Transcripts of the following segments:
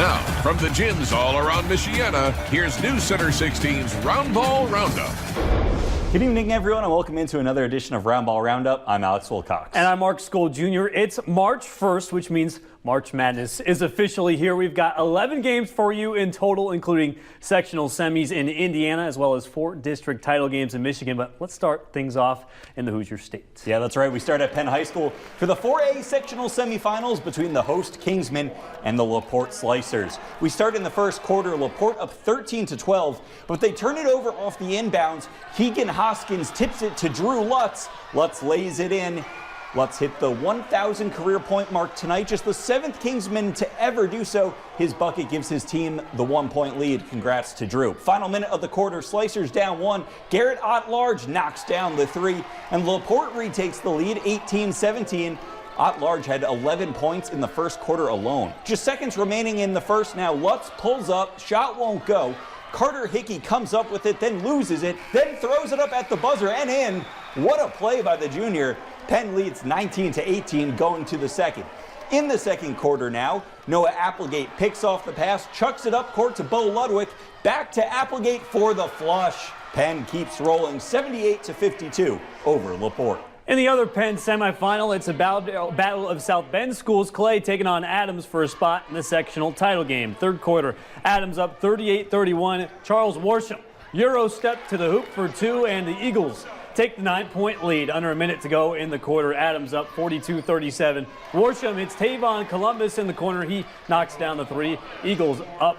Now, from the gyms all around Michiana, here's News Center 16's Roundball Roundup. Good evening, everyone, and welcome into another edition of Roundball Roundup. I'm Alex Wilcox. And I'm Mark Skoll Jr. It's March 1st, which means March Madness is officially here. We've got 11 games for you in total, including sectional semis in Indiana, as well as 4 district title games in Michigan. But let's start things off in the Hoosier State. Yeah, that's right. We start at Penn High School for the 4A sectional semifinals between the host Kingsmen and the LaPorte Slicers. We start in the first quarter, LaPorte up 13-12, but they turn it over off the inbounds. Keegan Hoskins tips it to Drew Lutz. Lutz lays it in. Lutz hit the 1,000 career point mark tonight, just the 7th Kingsman to ever do so. His bucket gives his team the 1-point lead. Congrats to Drew. Final minute of the quarter, Slicers down 1. Garrett Ott-Large knocks down the 3, and LaPorte retakes the lead 18-17. Ott-Large had 11 points in the first quarter alone. Just seconds remaining in the first now. Lutz pulls up, shot won't go. Carter Hickey comes up with it, then loses it, then throws it up at the buzzer and in. What a play by the junior. Penn leads 19-18 going to the second. In the second quarter now, Noah Applegate picks off the pass, chucks it up court to Bo Ludwig, back to Applegate for the flush. Penn keeps rolling 78-52 over LaPorte. In the other Penn semifinal, it's a battle of South Bend schools. Clay taking on Adams for a spot in the sectional title game. Third quarter, Adams up 38-31. Charles Worsham Euro step to the hoop for 2, and the Eagles take the 9-point lead. Under a minute to go in the quarter. Adams up 42-37. Worsham hits Tavon Columbus in the corner. He knocks down the 3. Eagles up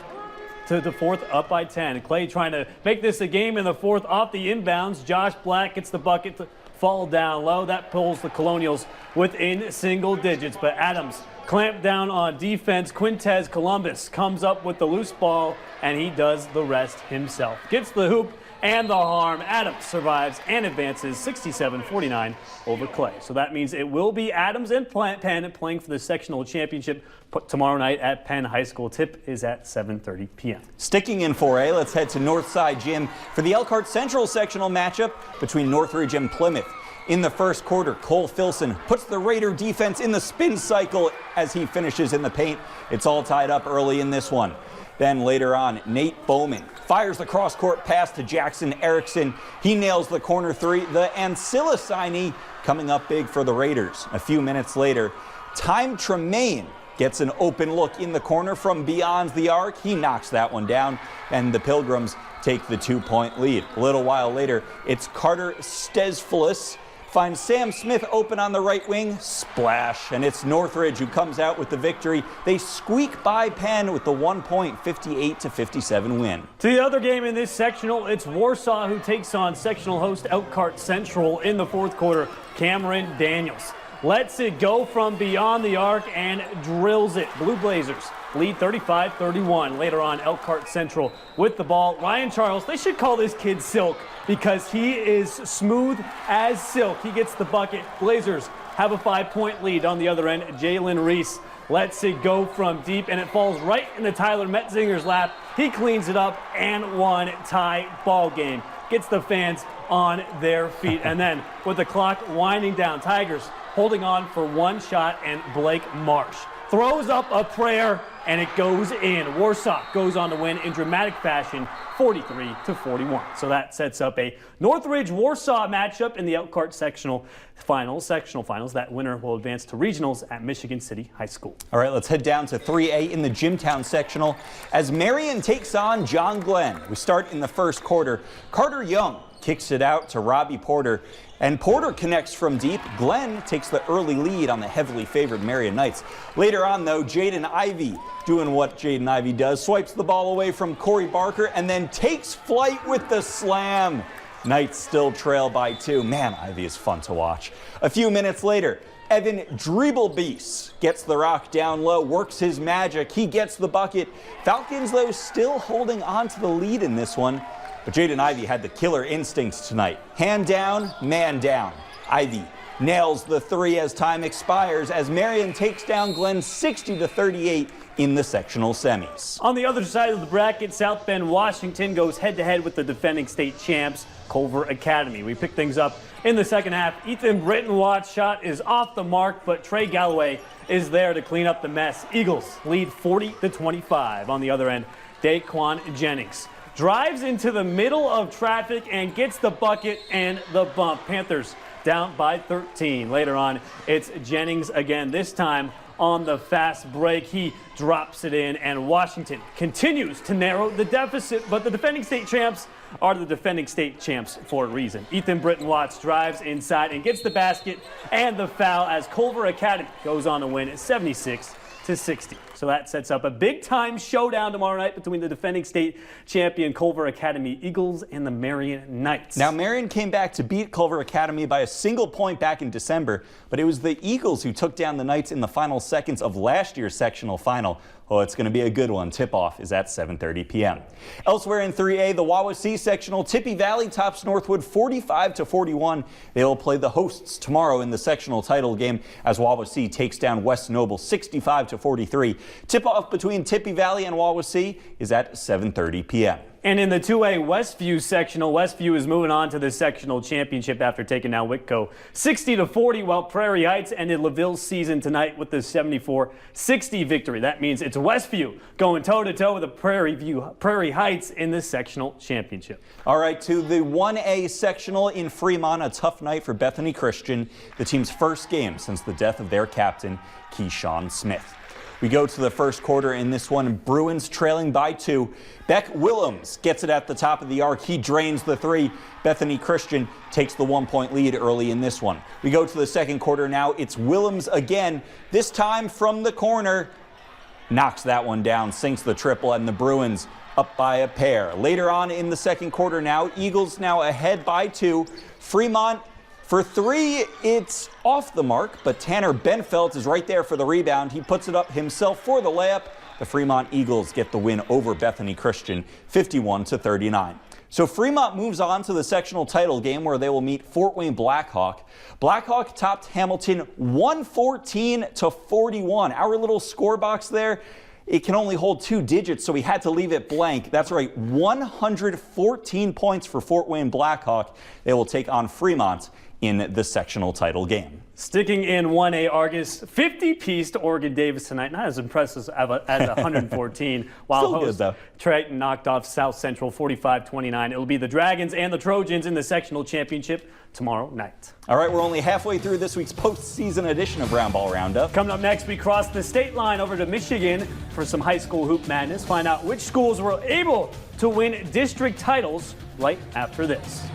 to the fourth, up by 10. Clay trying to make this a game in the fourth off the inbounds. Josh Black gets the bucket to fall down low. That pulls the Colonials within single digits, but Adams clamped down on defense. Quintez Columbus comes up with the loose ball, and he does the rest himself. Gets the hoop and the harm. Adams survives and advances 67-49 over Clay. So that means it will be Adams and Penn playing for the sectional championship tomorrow night at Penn High School. Tip is at 7:30 p.m. Sticking in 4A, let's head to Northside Gym for the Elkhart Central sectional matchup between Northridge and Plymouth. In the first quarter, Cole Filson puts the Raider defense in the spin cycle as he finishes in the paint. It's all tied up early in this one. Then later on, Nate Bowman fires the cross-court pass to Jackson Erickson. He nails the corner 3. The Ancilla signee coming up big for the Raiders. A few minutes later, Time Tremaine gets an open look in the corner from beyond the arc. He knocks that one down, and the Pilgrims take the 2-point lead. A little while later, it's Carter Stesfolis finds Sam Smith open on the right wing, splash, and it's Northridge who comes out with the victory. They squeak by Penn with the 1-point 58-57 win. To the other game in this sectional, it's Warsaw who takes on sectional host Elkhart Central in the fourth quarter. Cameron Daniels lets it go from beyond the arc and drills it. Blue Blazers lead 35-31. Later on, Elkhart Central with the ball. Ryan Charles, they should call this kid Silk because he is smooth as silk. He gets the bucket. Blazers have a 5-point lead on the other end. Jalen Reese lets it go from deep, and it falls right into Tyler Metzinger's lap. He cleans it up, and 1 tie ball game. Gets the fans on their feet. And then with the clock winding down, Tigers holding on for 1 shot, and Blake Marsh throws up a prayer, and it goes in. Warsaw goes on to win in dramatic fashion, 43-41. So that sets up a Northridge-Warsaw matchup in the Elkhart sectional finals. That winner will advance to regionals at Michigan City High School. All right, let's head down to 3A in the Jimtown sectional as Marion takes on John Glenn. We start in the first quarter. Carter Young kicks it out to Robbie Porter, and Porter connects from deep. Glenn takes the early lead on the heavily favored Marion Knights. Later on, though, Jaden Ivey doing what Jaden Ivey does, swipes the ball away from Corey Barker and then takes flight with the slam. Knights still trail by 2. Man, Ivey is fun to watch. A few minutes later, Evan Dreebelbees gets the rock down low, works his magic. He gets the bucket. Falcons, though, still holding on to the lead in this one. But Jaden Ivey had the killer instincts tonight. Hand down, man down. Ivey nails the 3 as time expires as Marion takes down Glenn 60-38 in the sectional semis. On the other side of the bracket, South Bend, Washington goes head-to-head with the defending state champs, Culver Academy. We pick things up in the second half. Ethan Brittenwatt's shot is off the mark, but Trey Galloway is there to clean up the mess. Eagles lead 40-25. On the other end, Daquan Jennings drives into the middle of traffic and gets the bucket and the bump. Panthers down by 13. Later on, it's Jennings again, this time on the fast break. He drops it in, and Washington continues to narrow the deficit, but the defending state champs are the defending state champs for a reason. Ethan Britton-Watts drives inside and gets the basket and the foul as Culver Academy goes on to win 76-60. So that sets up a big-time showdown tomorrow night between the defending state champion Culver Academy Eagles and the Marion Knights. Now, Marion came back to beat Culver Academy by a single point back in December, but it was the Eagles who took down the Knights in the final seconds of last year's sectional final. Oh, it's going to be a good one. Tip-off is at 7:30 p.m. Elsewhere in 3A, the Wawasee sectional, Tippy Valley tops Northwood 45-41. They will play the hosts tomorrow in the sectional title game as Wawasee takes down West Noble 65-43. Tip-off between Tippy Valley and Wawasee is at 7:30 p.m. And in the 2A Westview sectional, Westview is moving on to the sectional championship after taking down Whitco 60-40, while Prairie Heights ended LaVille's season tonight with the 74-60 victory. That means it's Westview going toe-to-toe with the Prairie Heights in the sectional championship. All right, to the 1A sectional in Fremont, a tough night for Bethany Christian, the team's first game since the death of their captain, Keyshawn Smith. We go to the first quarter in this one. Bruins trailing by 2. Beck Willems gets it at the top of the arc. He drains the 3. Bethany Christian takes the 1-point lead early in this one. We go to the second quarter now. It's Willems again, this time from the corner. Knocks that one down, sinks the triple, and the Bruins up by a pair. Later on in the second quarter now, Eagles now ahead by 2. Fremont for 3, it's off the mark, but Tanner Benfeld is right there for the rebound. He puts it up himself for the layup. The Fremont Eagles get the win over Bethany Christian, 51-39. So Fremont moves on to the sectional title game where they will meet Fort Wayne Blackhawk. Blackhawk topped Hamilton 114-41. Our little score box there, it can only hold 2 digits, so we had to leave it blank. That's right, 114 points for Fort Wayne Blackhawk. They will take on Fremont in the sectional title game. Sticking in 1A Argus, 50-piece to Oregon Davis tonight. Not as impressive as 114, while host Triton knocked off South Central 45-29. It'll be the Dragons and the Trojans in the sectional championship tomorrow night. All right, we're only halfway through this week's postseason edition of Roundball Roundup. Coming up next, we cross the state line over to Michigan for some high school hoop madness. Find out which schools were able to win district titles right after this.